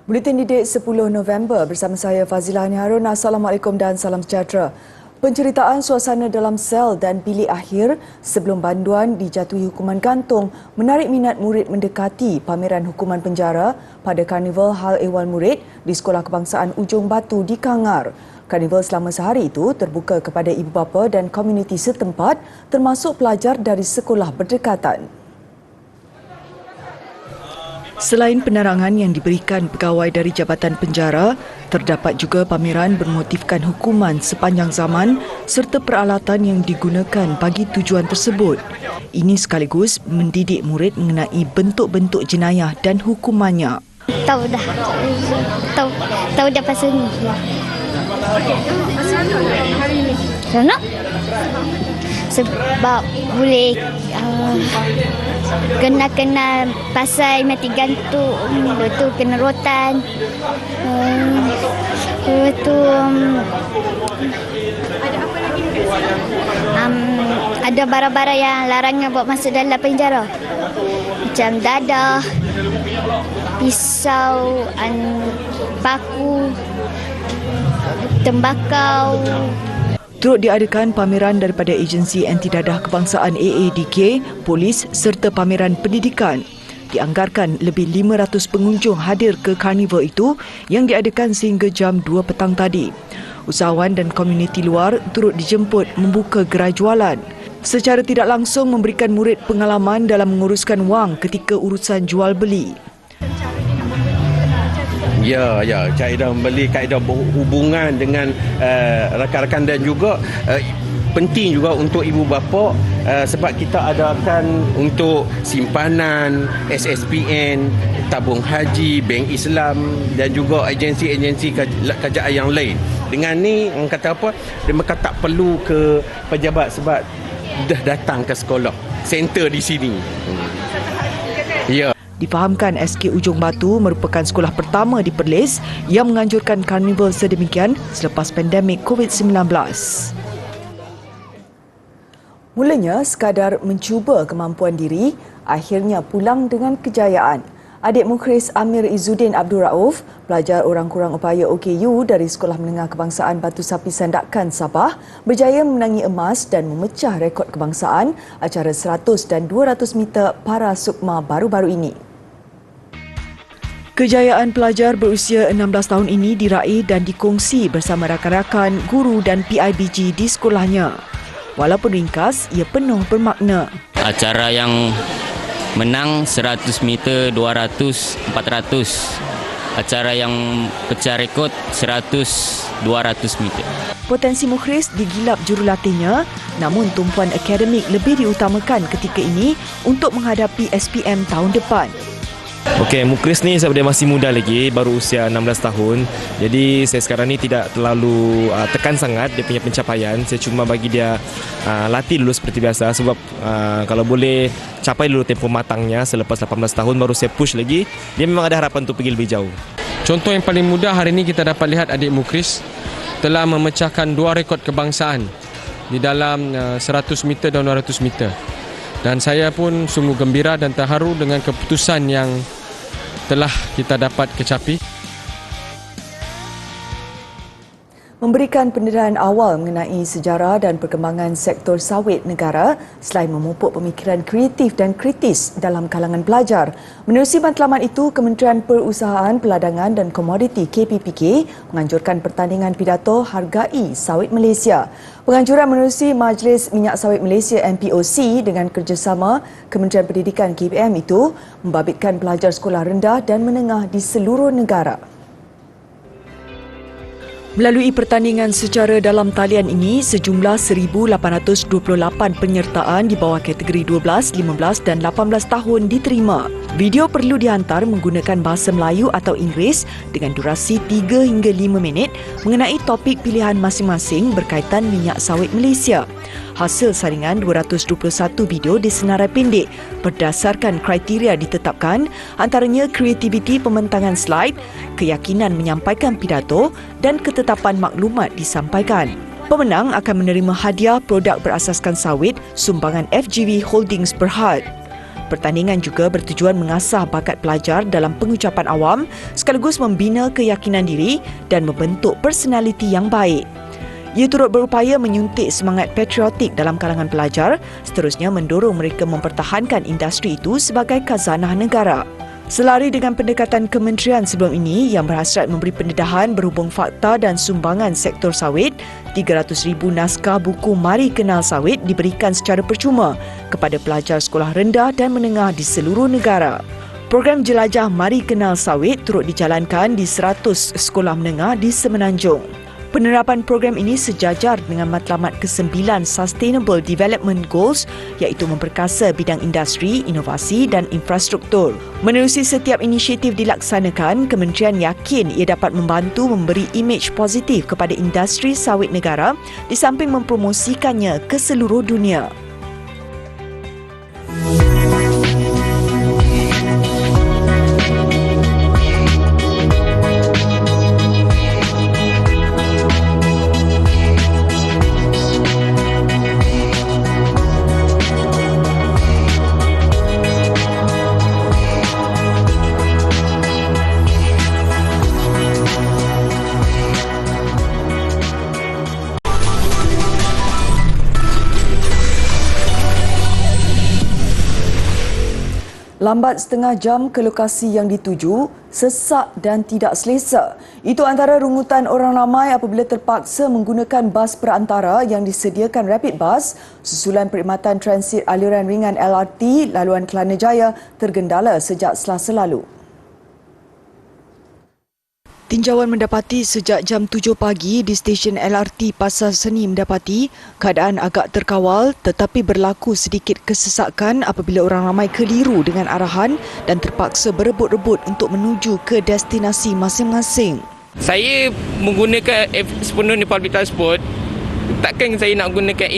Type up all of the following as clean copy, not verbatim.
Buletin Didik 10 November bersama saya Fazilah Ani Harun. Assalamualaikum dan salam sejahtera. Penceritaan suasana dalam sel dan bilik akhir sebelum banduan dijatuhi hukuman gantung menarik minat murid mendekati pameran hukuman penjara pada Karnival Hal Ehwal Murid di Sekolah Kebangsaan Ujung Batu di Kangar. Karnival selama sehari itu terbuka kepada ibu bapa dan komuniti setempat termasuk pelajar dari sekolah berdekatan. Selain penerangan yang diberikan pegawai dari Jabatan Penjara, terdapat juga pameran bermotifkan hukuman sepanjang zaman serta peralatan yang digunakan bagi tujuan tersebut. Ini sekaligus mendidik murid mengenai bentuk-bentuk jenayah dan hukumannya. Tahu dah pasal ni. Seronok? Sebab boleh kenal pasal mati gantung, lepas tu kena rotan, lepas tu ada barang-barang yang larangan buat masuk dalam penjara, macam dadah, pisau, paku, tembakau. Turut diadakan pameran daripada agensi anti dadah kebangsaan AADK, polis serta pameran pendidikan. Dianggarkan lebih 500 pengunjung hadir ke karnival itu yang diadakan sehingga jam 2 petang tadi. Usahawan dan komuniti luar turut dijemput membuka gerai jualan. Secara tidak langsung memberikan murid pengalaman dalam menguruskan wang ketika urusan jual beli. Ya, kaedah membeli, kaedah berhubungan dengan rakan-rakan dan juga penting juga untuk ibu bapa sebab kita adakan untuk simpanan, SSPN, tabung haji, bank Islam dan juga agensi-agensi kerajaan yang lain. Dengan ni orang kata apa? Mereka tak perlu ke pejabat sebab dah datang ke sekolah. Center di sini. Ya. Difahamkan SK Ujung Batu merupakan sekolah pertama di Perlis yang menganjurkan karnival sedemikian selepas pandemik COVID-19. Mulanya sekadar mencuba kemampuan diri, akhirnya pulang dengan kejayaan. Adik Mukhris Amir Izzuddin Abdul Rauf, pelajar orang kurang upaya OKU dari Sekolah Menengah Kebangsaan Batu Sapi Sandakan, Sabah, berjaya memenangi emas dan memecah rekod kebangsaan acara 100 dan 200 meter para sukma baru-baru ini. Kejayaan pelajar berusia 16 tahun ini diraih dan dikongsi bersama rakan-rakan, guru dan PIBG di sekolahnya. Walaupun ringkas, ia penuh bermakna. Acara yang menang 100 meter, 200, 400. Acara yang pecah rekod 100, 200 meter. Potensi Mukhris digilap jurulatihnya, namun tumpuan akademik lebih diutamakan ketika ini untuk menghadapi SPM tahun depan. Okey, Mukhris ni sebab dia masih muda lagi, baru usia 16 tahun. Jadi saya sekarang ni tidak terlalu tekan sangat dia punya pencapaian. Saya cuma bagi dia latih dulu seperti biasa sebab kalau boleh capai dulu tempoh matangnya selepas 18 tahun baru saya push lagi. Dia memang ada harapan untuk pergi lebih jauh. Contoh yang paling mudah hari ini kita dapat lihat adik Mukhris telah memecahkan 2 rekod kebangsaan di dalam 100 meter dan 200 meter. Dan saya pun sungguh gembira dan terharu dengan keputusan yang telah kita dapat kecapi. Memberikan pendedahan awal mengenai sejarah dan perkembangan sektor sawit negara selain memupuk pemikiran kreatif dan kritis dalam kalangan pelajar. Menerusi matlamat itu, Kementerian Perusahaan, Peladangan dan Komoditi KPPK menganjurkan pertandingan pidato Hargai Sawit Malaysia. Penganjuran menerusi Majlis Minyak Sawit Malaysia MPOC dengan kerjasama Kementerian Pendidikan KPM itu membabitkan pelajar sekolah rendah dan menengah di seluruh negara. Melalui pertandingan secara dalam talian ini, sejumlah 1,828 penyertaan di bawah kategori 12, 15 dan 18 tahun diterima. Video perlu dihantar menggunakan bahasa Melayu atau Inggeris dengan durasi 3 hingga 5 minit mengenai topik pilihan masing-masing berkaitan minyak sawit Malaysia. Hasil saringan 221 video disenarai pendek berdasarkan kriteria ditetapkan, antaranya kreativiti pembentangan slide, keyakinan menyampaikan pidato dan ketetapan maklumat disampaikan. Pemenang akan menerima hadiah produk berasaskan sawit sumbangan FGV Holdings Berhad. Pertandingan juga bertujuan mengasah bakat pelajar dalam pengucapan awam sekaligus membina keyakinan diri dan membentuk personaliti yang baik. Ia turut berupaya menyuntik semangat patriotik dalam kalangan pelajar, seterusnya mendorong mereka mempertahankan industri itu sebagai khazanah negara. Selari dengan pendekatan kementerian sebelum ini yang berhasrat memberi pendedahan berhubung fakta dan sumbangan sektor sawit, 300,000 naskah buku Mari Kenal Sawit diberikan secara percuma kepada pelajar sekolah rendah dan menengah di seluruh negara. Program jelajah Mari Kenal Sawit turut dijalankan di 100 sekolah menengah di Semenanjung. Penerapan program ini sejajar dengan matlamat ke-9 Sustainable Development Goals iaitu memperkasa bidang industri, inovasi dan infrastruktur. Menerusi setiap inisiatif dilaksanakan, kementerian yakin ia dapat membantu memberi imej positif kepada industri sawit negara di samping mempromosikannya ke seluruh dunia. Lambat setengah jam ke lokasi yang dituju, sesak dan tidak selesa. Itu antara rungutan orang ramai apabila terpaksa menggunakan bas perantara yang disediakan Rapid Bus susulan perkhidmatan transit aliran ringan LRT laluan Kelana Jaya tergendala sejak Selasa lalu. Tinjauan mendapati sejak jam 7 pagi di stesen LRT Pasar Seni mendapati keadaan agak terkawal tetapi berlaku sedikit kesesakan apabila orang ramai keliru dengan arahan dan terpaksa berebut-rebut untuk menuju ke destinasi masing-masing. Saya menggunakan sepenuhnya public transport. Takkan saya nak gunakan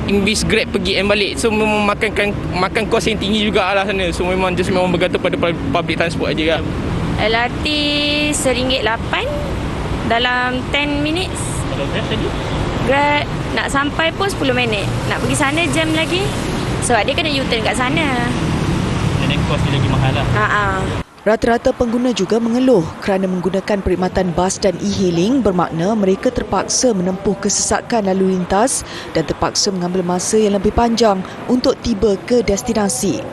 English Grab pergi and balik. So memang makan kos yang tinggi jugalah sana. So memang bergantung pada public transport aja lah. LRT RM1.8 dalam 10 minutes. Kalau Grab tadi? Grab nak sampai pun 10 minit. Nak pergi sana jam lagi. Sebab dia kena U-turn kat sana. Dan kos dia lagi mahal lah. Rata-rata pengguna juga mengeluh kerana menggunakan perkhidmatan bas dan e-hailing bermakna mereka terpaksa menempuh kesesakan lalu lintas dan terpaksa mengambil masa yang lebih panjang untuk tiba ke destinasi.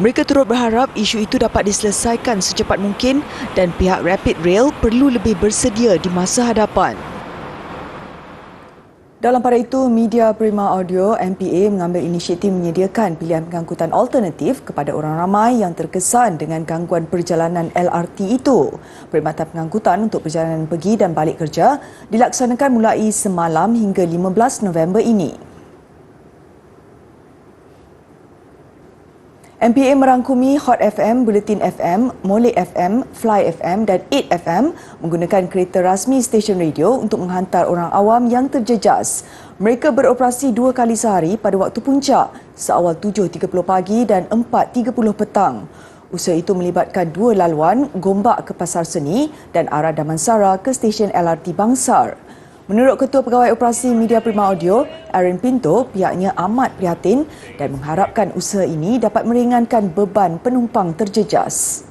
Mereka turut berharap isu itu dapat diselesaikan secepat mungkin dan pihak Rapid Rail perlu lebih bersedia di masa hadapan. Dalam pada itu, Media Prima Audio MPA mengambil inisiatif menyediakan pilihan pengangkutan alternatif kepada orang ramai yang terkesan dengan gangguan perjalanan LRT itu. Perkhidmatan pengangkutan untuk perjalanan pergi dan balik kerja dilaksanakan mulai semalam hingga 15 November ini. MPA merangkumi Hot FM, Bulletin FM, Molek FM, Fly FM dan 8FM menggunakan kereta rasmi stesen radio untuk menghantar orang awam yang terjejas. Mereka beroperasi 2 kali sehari pada waktu puncak, seawal 7.30 pagi dan 4.30 petang. Usaha itu melibatkan 2 laluan, Gombak ke Pasar Seni dan arah Damansara ke stesen LRT Bangsar. Menurut Ketua Pegawai Operasi Media Prima Audio, Aaron Pinto, pihaknya amat prihatin dan mengharapkan usaha ini dapat meringankan beban penumpang terjejas.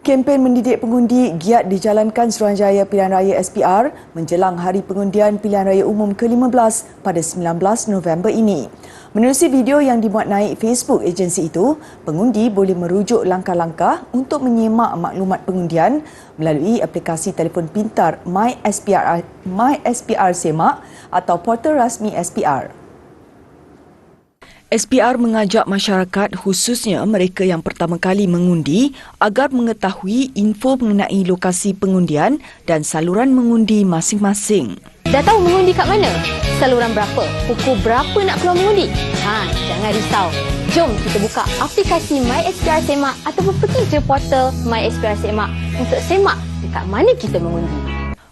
Kempen mendidik pengundi giat dijalankan Suruhanjaya Pilihan Raya SPR menjelang Hari Pengundian Pilihan Raya Umum ke-15 pada 19 November ini. Menerusi video yang dimuat naik Facebook agensi itu, pengundi boleh merujuk langkah-langkah untuk menyemak maklumat pengundian melalui aplikasi telefon pintar My SPR Semak atau portal rasmi SPR. SPR mengajak masyarakat khususnya mereka yang pertama kali mengundi agar mengetahui info mengenai lokasi pengundian dan saluran mengundi masing-masing. Dah tahu mengundi kat mana? Saluran berapa? Pukul berapa nak keluar mengundi? Jangan risau. Jom kita buka aplikasi My SPR Semak ataupun pergi je portal My SPR Semak untuk semak dekat mana kita mengundi.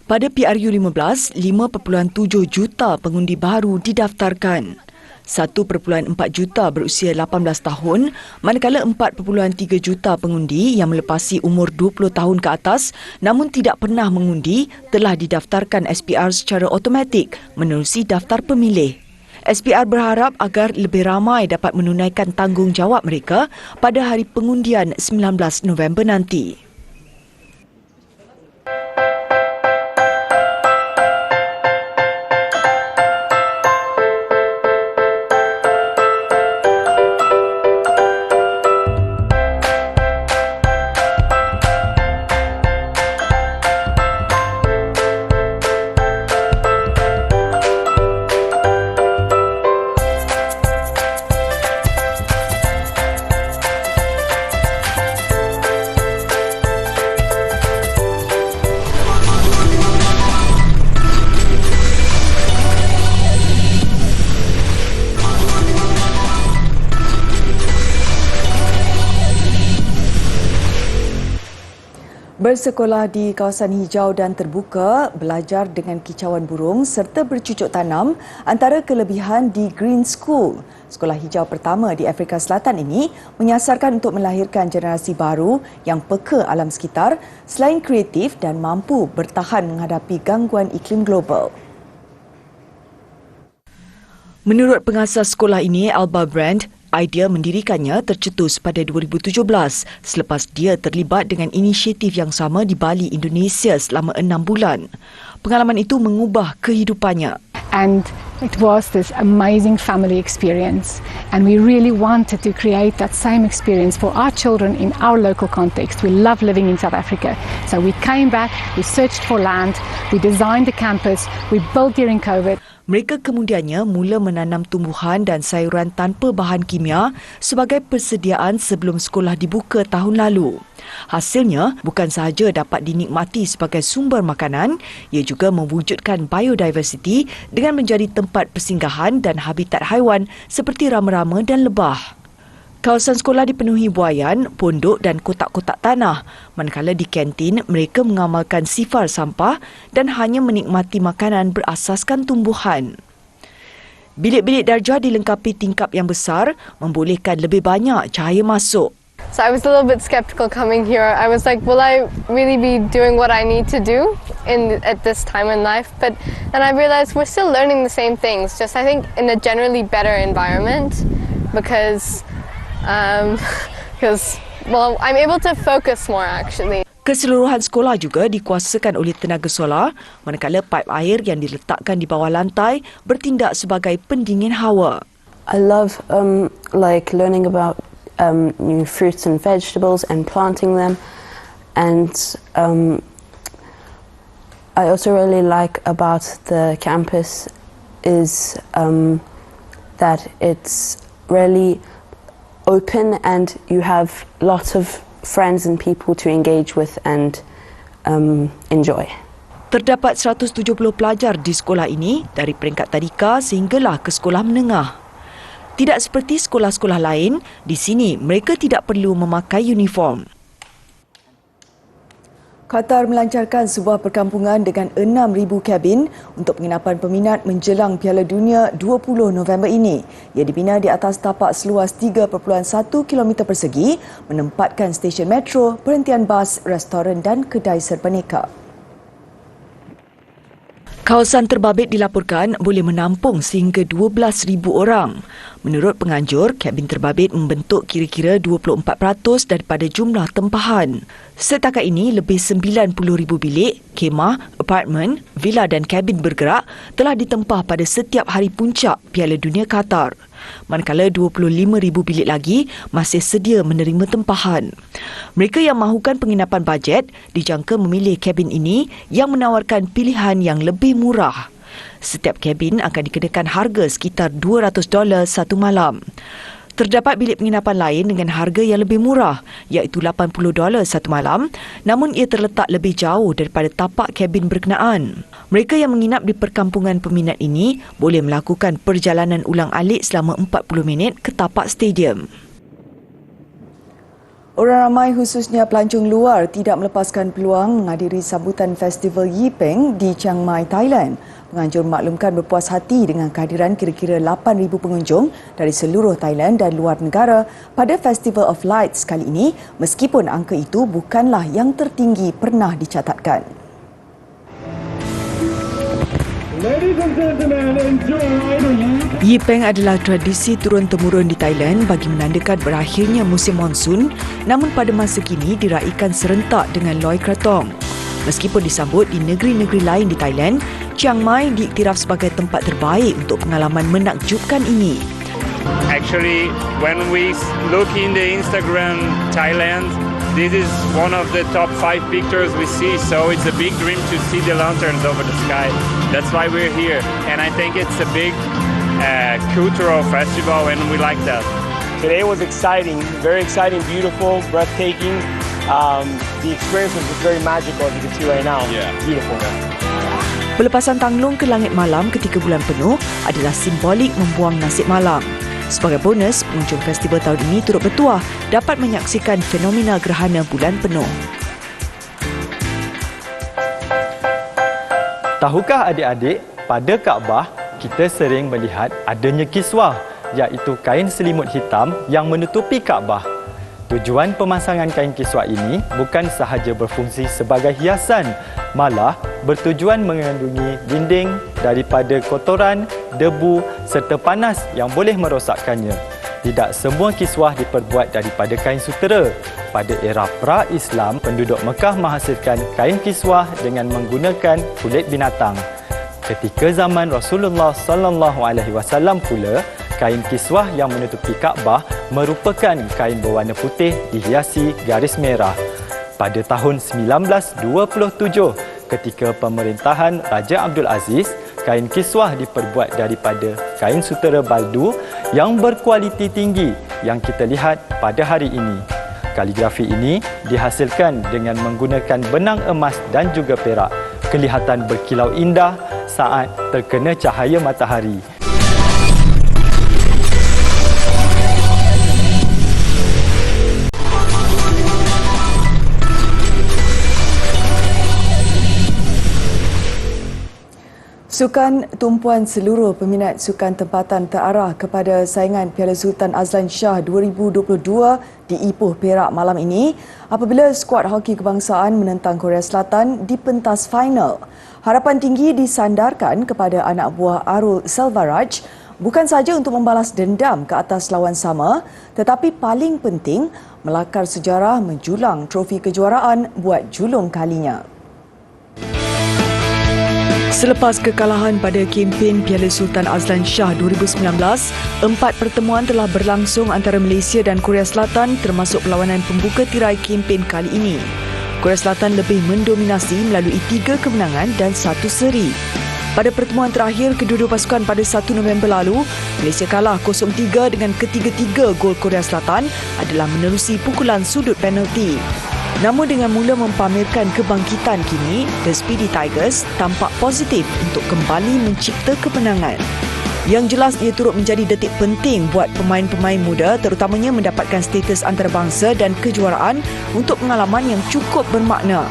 Pada PRU 15, 5.7 juta pengundi baru didaftarkan. 1.4 juta berusia 18 tahun, manakala 4.3 juta pengundi yang melepasi umur 20 tahun ke atas namun tidak pernah mengundi telah didaftarkan SPR secara automatik menerusi daftar pemilih. SPR berharap agar lebih ramai dapat menunaikan tanggungjawab mereka pada hari pengundian 19 November nanti. Bersekolah di kawasan hijau dan terbuka, belajar dengan kicauan burung serta bercucuk tanam antara kelebihan di Green School. Sekolah hijau pertama di Afrika Selatan ini menyasarkan untuk melahirkan generasi baru yang peka alam sekitar selain kreatif dan mampu bertahan menghadapi gangguan iklim global. Menurut pengasas sekolah ini, Alba Brand, idea mendirikannya tercetus pada 2017 selepas dia terlibat dengan inisiatif yang sama di Bali, Indonesia selama 6 bulan. Pengalaman itu mengubah kehidupannya. And it was this amazing family experience. And we really wanted to create that same experience for our children in our local context. We love living in South Africa. So we came back, we searched for land, we designed the campus, we built during COVID. Mereka kemudiannya mula menanam tumbuhan dan sayuran tanpa bahan kimia sebagai persediaan sebelum sekolah dibuka tahun lalu. Hasilnya bukan sahaja dapat dinikmati sebagai sumber makanan, ia juga mewujudkan biodiversity dengan menjadi tempat persinggahan dan habitat haiwan seperti rama-rama dan lebah. Kawasan sekolah dipenuhi buaian, pondok dan kotak-kotak tanah, manakala di kantin mereka mengamalkan sifar sampah dan hanya menikmati makanan berasaskan tumbuhan. Bilik-bilik darjah dilengkapi tingkap yang besar, membolehkan lebih banyak cahaya masuk. So I was a little bit skeptical coming here. I was like, will I really be doing what I need to do at this time in life? But then I realized we're still learning the same things, just I think in a generally better environment because I'm able to focus more actually. Keseluruhan sekolah juga dikuasakan oleh tenaga solar, manakala paip air yang diletakkan di bawah lantai bertindak sebagai pendingin hawa. I love learning about new fruits and vegetables and planting them, and I also really like about the campus is that it's really open and you have lots of friends and people to engage with and enjoy. Terdapat 170 pelajar di sekolah ini dari peringkat tadika sehinggalah ke sekolah menengah. Tidak seperti sekolah-sekolah lain, di sini mereka tidak perlu memakai uniform. Qatar melancarkan sebuah perkampungan dengan 6,000 kabin untuk penginapan peminat menjelang Piala Dunia 20 November ini. Ia dibina di atas tapak seluas 3.1 km persegi, menempatkan stesen metro, perhentian bas, restoran dan kedai serba-neka. Kawasan terbabit dilaporkan boleh menampung sehingga 12,000 orang. Menurut penganjur, kabin terbabit membentuk kira-kira 24% daripada jumlah tempahan. Setakat ini, lebih 90,000 bilik, kemah, apartmen, villa dan kabin bergerak telah ditempah pada setiap hari puncak Piala Dunia Qatar. Manakala 25,000 bilik lagi masih sedia menerima tempahan. Mereka yang mahukan penginapan bajet dijangka memilih kabin ini yang menawarkan pilihan yang lebih murah. Setiap kabin akan dikenakan harga sekitar $200 satu malam. Terdapat bilik penginapan lain dengan harga yang lebih murah, iaitu $80 satu malam, namun ia terletak lebih jauh daripada tapak kabin berkenaan. Mereka yang menginap di perkampungan peminat ini boleh melakukan perjalanan ulang-alik selama 40 minit ke tapak stadium. Orang ramai khususnya pelancong luar tidak melepaskan peluang menghadiri sambutan Festival Yipeng di Chiang Mai, Thailand. Penganjur memaklumkan berpuas hati dengan kehadiran kira-kira 8,000 pengunjung dari seluruh Thailand dan luar negara pada Festival of Lights kali ini, meskipun angka itu bukanlah yang tertinggi pernah dicatatkan. Yipeng adalah tradisi turun-temurun di Thailand bagi menandakan berakhirnya musim monsun, namun pada masa kini diraikan serentak dengan Loi Krathong. Meskipun disambut di negeri-negeri lain di Thailand, Chiang Mai diiktiraf sebagai tempat terbaik untuk pengalaman menakjubkan ini. Actually, when we look in the Instagram Thailand, this is one of the top 5 pictures we see, so it's a big dream to see the lanterns over the sky. That's why we're here, and I think it's a big cultural festival, and we like that. Today was exciting, very exciting, beautiful, breathtaking. The experience was just very magical, as you can see right now. Yeah. Beautiful. Pelepasan tanglung ke langit malam ketika bulan penuh adalah simbolik membuang nasib malam. Sebagai bonus, pengunjung festival tahun ini turut bertuah dapat menyaksikan fenomena gerhana bulan penuh. Tahukah adik-adik, pada Kaabah kita sering melihat adanya kiswah, iaitu kain selimut hitam yang menutupi Kaabah. Tujuan pemasangan kain kiswah ini bukan sahaja berfungsi sebagai hiasan, malah bertujuan melindungi dinding daripada kotoran, debu serta panas yang boleh merosakkannya. Tidak semua kiswah diperbuat daripada kain sutera. Pada era pra-Islam, penduduk Mekah menghasilkan kain kiswah dengan menggunakan kulit binatang. Ketika zaman Rasulullah SAW pula, kain kiswah yang menutupi Kaabah merupakan kain berwarna putih dihiasi garis merah. Pada tahun 1927, ketika pemerintahan Raja Abdul Aziz, kain kiswah diperbuat daripada kain sutera baldu yang berkualiti tinggi yang kita lihat pada hari ini. Kaligrafi ini dihasilkan dengan menggunakan benang emas dan juga perak. Kelihatan berkilau indah saat terkena cahaya matahari. Sukan tumpuan seluruh peminat sukan tempatan terarah kepada saingan Piala Sultan Azlan Shah 2022 di Ipoh, Perak malam ini apabila skuad hoki kebangsaan menentang Korea Selatan di pentas final. Harapan tinggi disandarkan kepada anak buah Arul Selvaraj bukan sahaja untuk membalas dendam ke atas lawan sama, tetapi paling penting melakar sejarah menjulang trofi kejuaraan buat julung kalinya. Selepas kekalahan pada kempen Piala Sultan Azlan Shah 2019, 4 pertemuan telah berlangsung antara Malaysia dan Korea Selatan termasuk perlawanan pembuka tirai kempen kali ini. Korea Selatan lebih mendominasi melalui 3 kemenangan dan 1 seri. Pada pertemuan terakhir kedua-dua pasukan pada 1 November lalu, Malaysia kalah 0-3 dengan ketiga-tiga gol Korea Selatan adalah menerusi pukulan sudut penalti. Namun dengan mula mempamerkan kebangkitan kini, The Speedy Tigers tampak positif untuk kembali mencipta kemenangan. Yang jelas ia turut menjadi detik penting buat pemain-pemain muda terutamanya mendapatkan status antarabangsa dan kejuaraan untuk pengalaman yang cukup bermakna.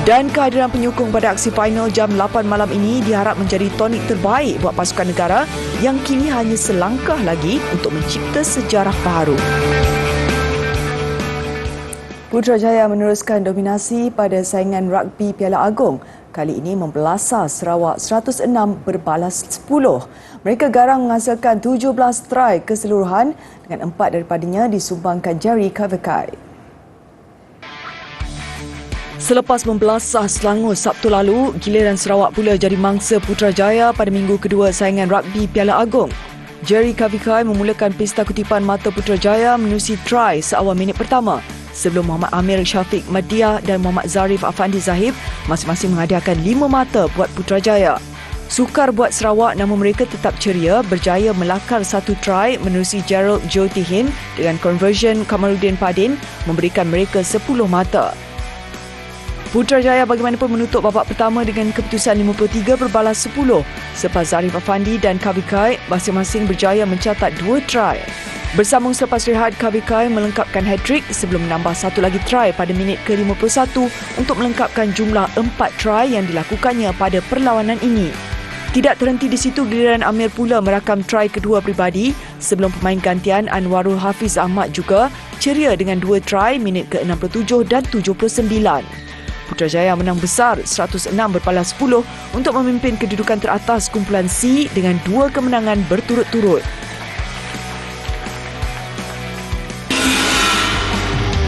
Dan kehadiran penyokong pada aksi final jam 8 malam ini diharap menjadi tonik terbaik buat pasukan negara yang kini hanya selangkah lagi untuk mencipta sejarah baru. Putrajaya meneruskan dominasi pada saingan rugby Piala Agong. Kali ini membelasah Sarawak 106 berbalas 10. Mereka garang menghasilkan 17 try keseluruhan dengan 4 daripadanya disumbangkan Jerry Kavikai. Selepas membelasah Selangor Sabtu lalu, giliran Sarawak pula jadi mangsa Putrajaya pada minggu kedua saingan rugby Piala Agong. Jerry Kavikai memulakan pesta kutipan mata Putrajaya menerusi try seawal minit pertama. Sebelum Muhammad Amir Syafiq Madiyah dan Muhammad Zarif Afandi Zahib masing-masing menghadiahkan 5 mata buat Putrajaya. Sukar buat Sarawak namun mereka tetap ceria berjaya melakar 1 try menerusi Gerald Jotihin dengan conversion Kamaluddin Padin memberikan mereka 10 mata. Putrajaya bagaimanapun menutup babak pertama dengan keputusan 53 berbalas 10 selepas Zarif Afandi dan Kavikai masing-masing berjaya mencatat 2 try. Bersambung selepas rehat, Kavikai melengkapkan hat-trick sebelum menambah 1 lagi try pada minit ke-51 untuk melengkapkan jumlah 4 try yang dilakukannya pada perlawanan ini. Tidak terhenti di situ, giliran Amir pula merakam try kedua peribadi sebelum pemain gantian Anwarul Hafiz Ahmad juga ceria dengan 2 try minit ke-67 dan 79. Putrajaya menang besar 106 berpalas 10 untuk memimpin kedudukan teratas kumpulan C dengan 2 kemenangan berturut-turut.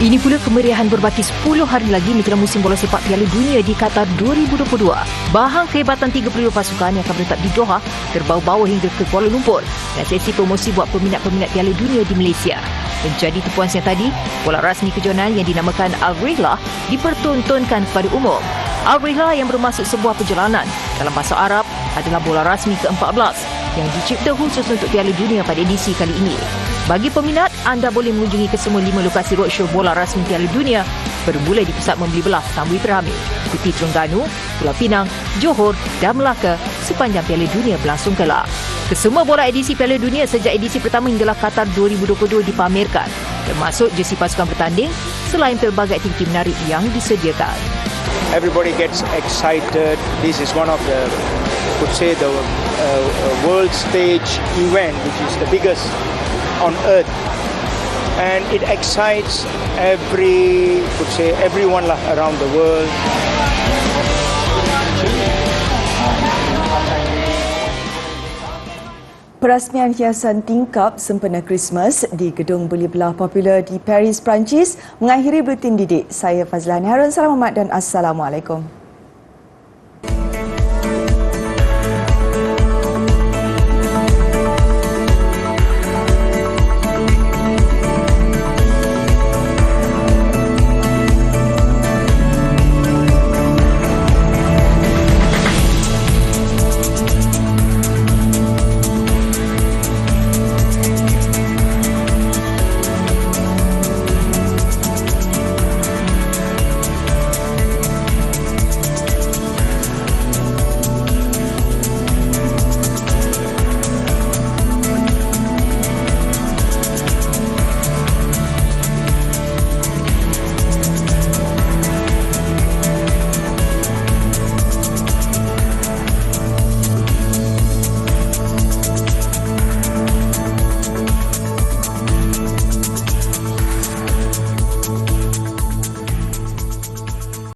Ini pula kemeriahan berbaki 10 hari lagi menjelang musim bola sepak Piala Dunia di Qatar 2022. Bahang kehebatan 32 pasukan yang akan menetap di Doha terbawa-bawa hingga ke Kuala Lumpur dan sesi promosi buat peminat-peminat Piala Dunia di Malaysia. Menjadi tipuan siang tadi, bola rasmi kejohanan yang dinamakan Al-Rihlah dipertontonkan kepada umum. Al-Rihlah yang bermaksud sebuah perjalanan dalam bahasa Arab adalah bola rasmi ke-14 yang dicipta khusus untuk Piala Dunia pada edisi kali ini. Bagi peminat, anda boleh mengunjungi kesemua 5 lokasi roadshow bola rasmi Piala Dunia bermula di Pusat Membeli Belah Tambui Perami, Peti Terengganu, Pulau Pinang, Johor dan Melaka sepanjang Piala Dunia berlangsung kelak. Kesemua bola edisi Piala Dunia sejak edisi pertama hinggalah Qatar 2022 dipamerkan, termasuk jersey pasukan bertanding selain pelbagai aktiviti menarik yang disediakan. Everybody gets excited. This is one of the, could say, the world stage event, which is the biggest on earth, and it excites everyone around the world. Perasmian hiasan tingkap sempena Christmas di gedung beli belah popular di Paris, Perancis mengakhiri buletin didik. Saya Fazlan Harun, Salam Ahmad dan Assalamualaikum.